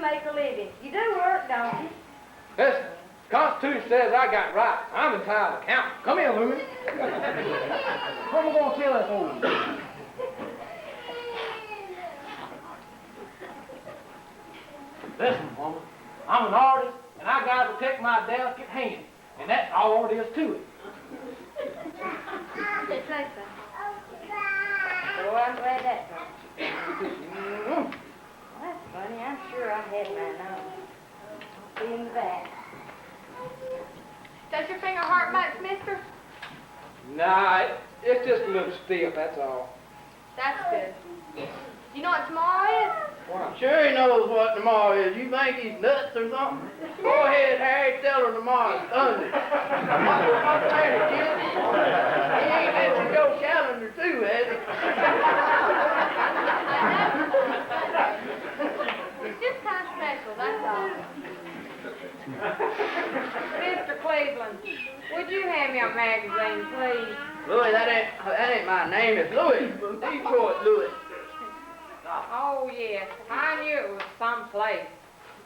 make a living. You do work, don't you? Listen, the Constitution says I got rights. I'm entitled to count. Come here, Louie. What am I going to tell that old? Listen, woman, I'm an artist, and I got to protect my delicate hand. And that's all there is to it. They say so. Well, I'm glad that's right. Well, that's funny. I'm sure I had mine on. I'll see in the back. Does your finger hurt much, mister? Nah, it's just a little stiff, that's all. That's good. You know what tomorrow is? What? Sure he knows what tomorrow is. You think he's nuts or something? Go ahead, Harry, tell her tomorrow's Sunday. What's the matter, kid? He ain't let you go calendar too, has he? It's just kind of special, that's all. Mr. Cleveland, would you hand me a magazine, please? Louie, that ain't my name. It's Louie. Detroit Louie. Oh, yes. I knew it was someplace.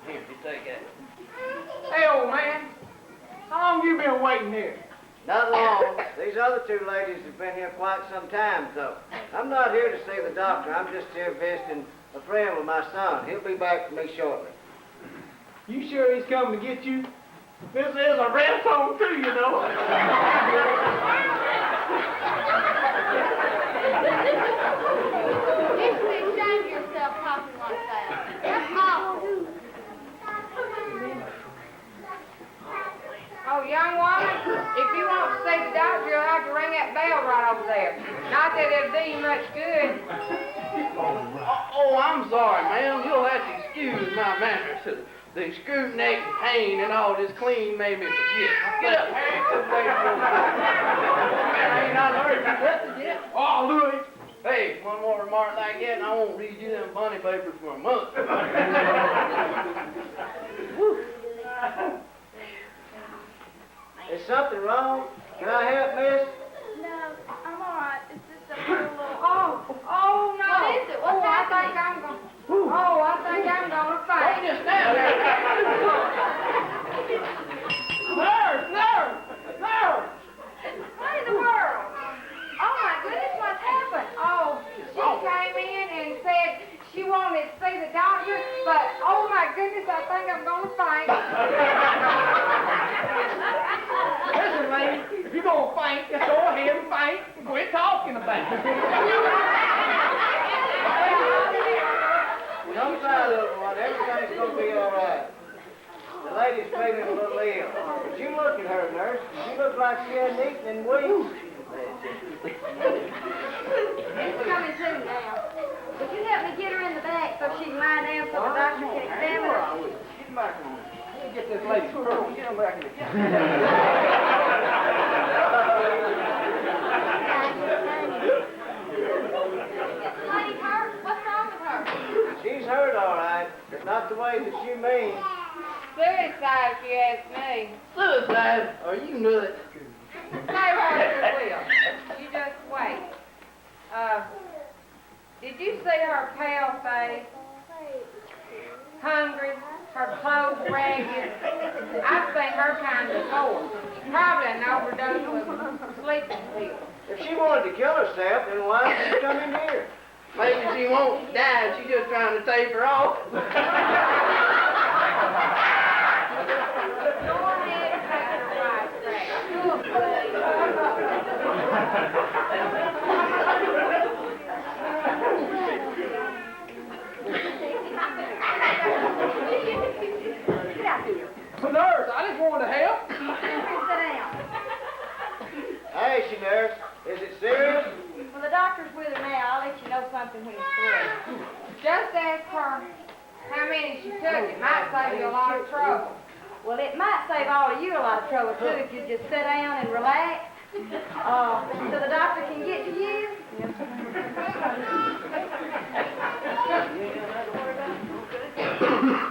Here, you take that. Hey, old man, how long you been waiting here? Not long. These other two ladies have been here quite some time, though. I'm not here to see the doctor. I'm just here visiting a friend with my son. He'll be back for me shortly. You sure he's coming to get you? This is a rest home too, you know. You should be ashamed of yourself talking like that. That's awful. Oh, young woman, if you want to see the doctor, you'll have to ring that bell right over there. Not that it'll do you much good. Oh, I'm sorry, ma'am. You'll have to excuse my manners. The scrutiny and pain and all this clean made me forget. Get up, Harry. I ain't not heard you nothing yet. Oh, Louie. Hey, one more remark like that, and I won't read you them funny papers for a month. Is something wrong? Can I help, miss? No, I'm all right. It's just a little... Oh, no. What is it? What's happening? I think I'm gonna fight. Just stand there. Nurse! What in the world? Oh, my goodness, what's happened? Oh, she came in and said she wanted to see the doctor, but, oh, my goodness, I think I'm going to faint. Listen, lady, if you're going to faint, just go ahead and faint and quit talking about it. Don't cry, little one. Everything's going to be all right. The lady's feeling a little ill. But you look at her, nurse. She looks like she hadn't eaten in weeks. It's coming soon now. Would you help me get her in the back so she can lie down so the doctor can examine her? Get back on. Let me get this lady's pearl. Get him back in the kitchen. Lady hurt? What's wrong with her? She's hurt, all right, but not the way that you mean. Suicide, if you ask me. Suicide? Are you nuts? Say what you will. You just wait. Did you see her pale face? Hungry, her clothes ragged. I've seen her kind before. Probably an overdose of sleeping pills. If she wanted to kill herself, then why did she come in here? Maybe she won't die. She's just trying to taper off. Go ahead and take her right back. Good, please. Nurse, I just wanted to help. Sit down. Hey, she nurse. Is it serious? Well, the doctor's with her now. I'll let you know something when he's through. Just ask her how many she took. It might save you a lot of trouble. Well, it might save all of you a lot of trouble, too, if you just sit down and relax. So the doctor can get to you.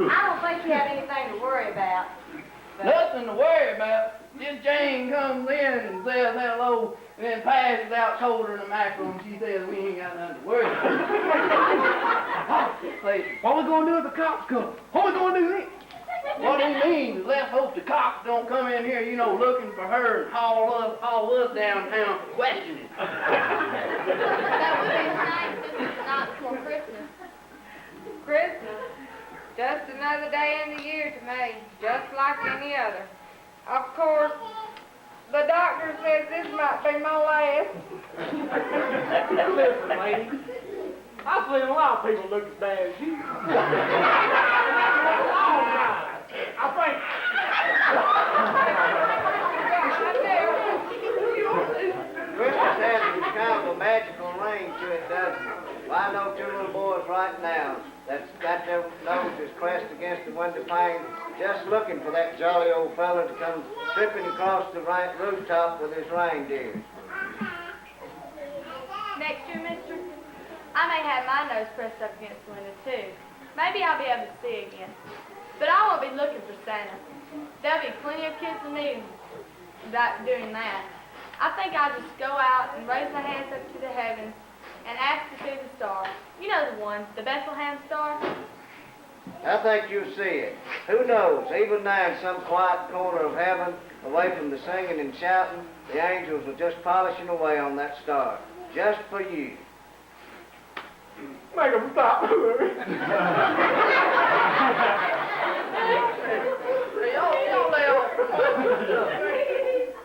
I don't think you have anything to worry about. Nothing to worry about. this Jane comes in and says hello, and then passes out colder than a mackerel, and she says we ain't got nothing to worry about. What we gonna do if the cops come? What we gonna do then? What he means is let's hope the cops don't come in here, you know, looking for her and haul us downtown for questioning. That would be nice if it's not for Christmas. Christmas? Just another day in the year to me, just like any other. Of course, the doctor says this might be my last. Listen, lady. I've seen a lot of people look as bad as you. I think. Christmas has kind of a magical ring to it, doesn't it? Well, I know two little boys right now that's got their noses pressed against the window pane, just looking for that jolly old fella to come tripping across the right rooftop with his reindeer. Next year, mister, I may have my nose pressed up against the window, too. Maybe I'll be able to see again. But I won't be looking for Santa. There'll be plenty of kids in need about doing that. I think I'll just go out and raise my hands up to the heavens and ask to see the star. You know the one, the Bethlehem star. I think you'll see it. Who knows, even now in some quiet corner of heaven, away from the singing and shouting, the angels are just polishing away on that star, just for you. Make them stop. Hey, y'all lay off.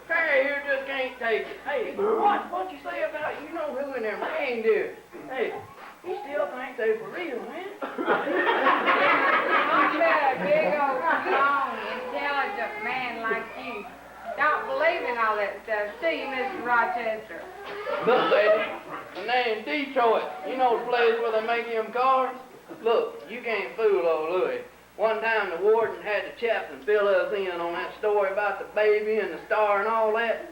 Hey, you just can't take it. Hey, what you say about you know who in them reindeer? Hey, you still think they for real, man? I bet a big old, strong, intelligent man like you don't believe in all that stuff, do you, Mr. Rochester? Look, lady, the name's Detroit. You know the place where they make them cars? Look, you can't fool old Louie. One time the warden had the chaplain fill us in on that story about the baby and the star and all that.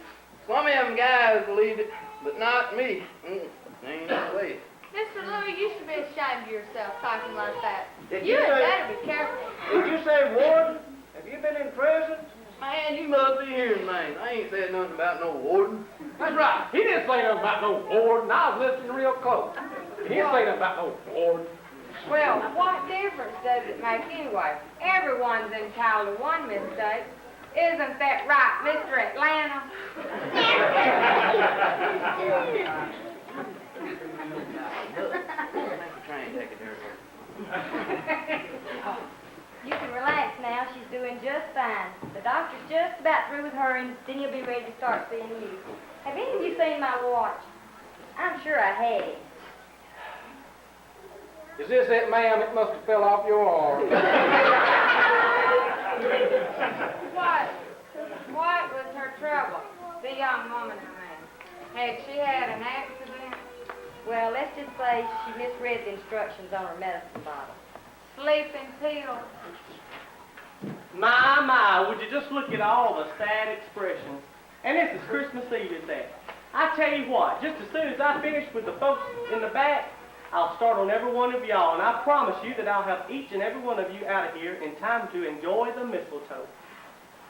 Some of them guys believed it, but not me. Ain't no way. Mr. Louie, you should be ashamed of yourself talking like that. Did You you had say- better be careful. Did you say warden? Have you been in prison? Man, you must be hearing me. I ain't said nothing about no warden. That's right. He didn't say nothing about no warden. I was listening real close. He didn't say nothing about no warden. Well, what difference does it make anyway? Everyone's entitled to one mistake. Isn't that right, Mr. Atlanta? Try and take it there. You can relax now. She's doing just fine. The doctor's just about through with her, and then he'll be ready to start seeing you. Have any of you seen my watch? I'm sure I have. Is this it, ma'am? It must have fell off your arm. What was her trouble? The young woman, I mean. Had she had an accident? Well, let's just say she misread the instructions on her medicine bottle. Sleeping pills? My, would you just look at all the sad expressions? And this is Christmas Eve at that. I tell you what, just as soon as I finish with the folks in the back, I'll start on every one of y'all, and I promise you that I'll have each and every one of you out of here in time to enjoy the mistletoe.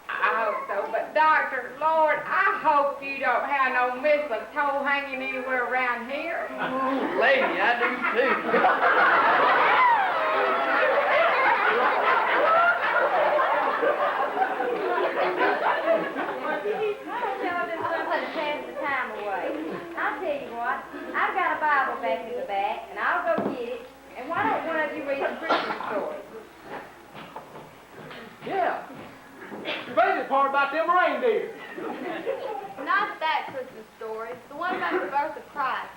I hope so, but Doctor, Lord, I hope you don't have no mistletoe hanging anywhere around here. Ooh, lady, I do too. Y'all just want to pass the time away. I'll tell you what, I've got a Bible back in the back, and I'll go get it. And why don't one of you read the Christmas story? Yeah. Your favorite part about them reindeer. Not that Christmas story. The one about the birth of Christ.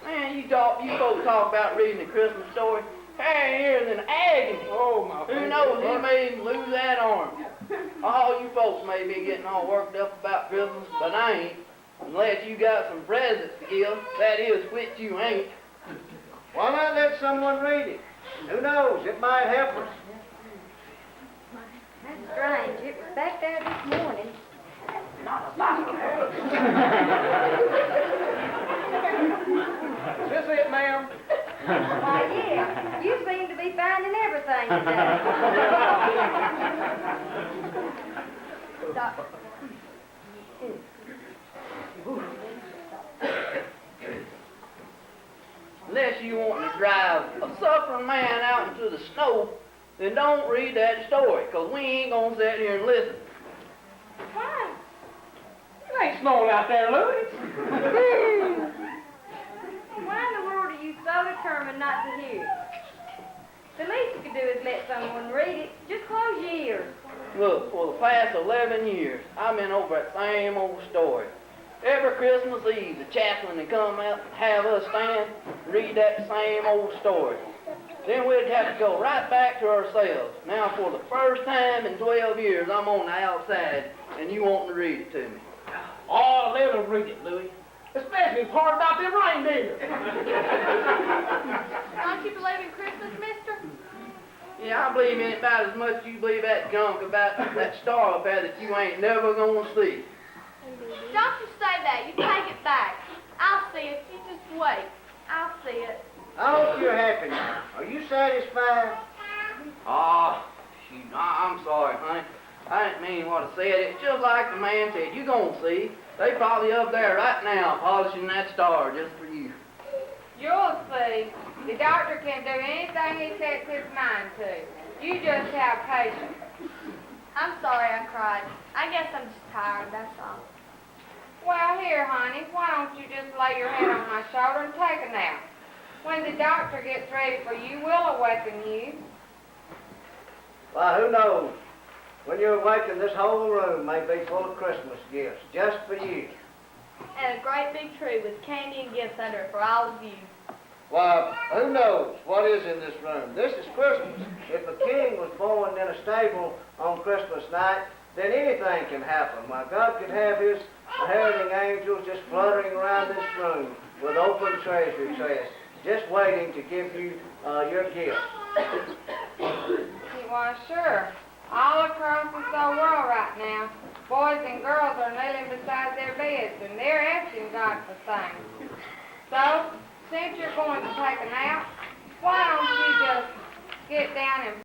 Man, you folks talk about reading the Christmas story. Hey, here's an agony. Oh, my Who knows, he may even lose that arm. All you folks may be getting all worked up about Christmas, but I ain't. Unless you got some presents to give, that is, which you ain't. Why not let someone read it? Who knows, it might help us. That's strange. It was back there this morning. Is this it, ma'am? Why, yeah. You seem to be finding everything today. Doc. Unless you want to drive a suffering man out into the snow, then don't read that story, 'cause we ain't gonna sit here and listen. Why? It ain't snowing out there, Louie. Why in the world are you so determined not to hear it? The least you could do is let someone read it. Just close your ears. Look, for the past 11 years, I've been over that same old story. Every Christmas Eve, the chaplain would come out and have us stand and read that same old story. Then we'd have to go right back to ourselves. Now, for the first time in 12 years, I'm on the outside, and you want to read it to me. Oh, let him read it, Louie. Especially the part about them reindeer. Don't you believe in Christmas, mister? Yeah, I believe in it about as much as you believe that junk about that star up there that you ain't never gonna see. Don't you say that. You take it back. I'll see it. You just wait. I'll see it. I hope you're happy now. Are you satisfied? Ah, shoot, I'm sorry, honey. I didn't mean what I said. It's just like the man said. You gonna see. They probably up there right now polishing that star just for you. You'll see. The doctor can do anything he sets his mind to. You just have patience. I'm sorry I cried. I guess I'm just tired, that's all. Well, here, honey, why don't you just lay your head on my shoulder and take a nap? When the doctor gets ready for you, we'll awaken you. Why, who knows? When you awaken, this whole room may be full of Christmas gifts, just for you. And a great big tree with candy and gifts under it for all of you. Why, who knows what is in this room? This is Christmas. If a king was born in a stable on Christmas night, then anything can happen. Why, God could have his heralding angels just fluttering around this room with open treasure chests, just waiting to give you your gift. Why, sure. All across this old world right now, boys and girls are kneeling beside their beds, and they're asking God for things. So, since you're going to take a nap, why don't you just get down and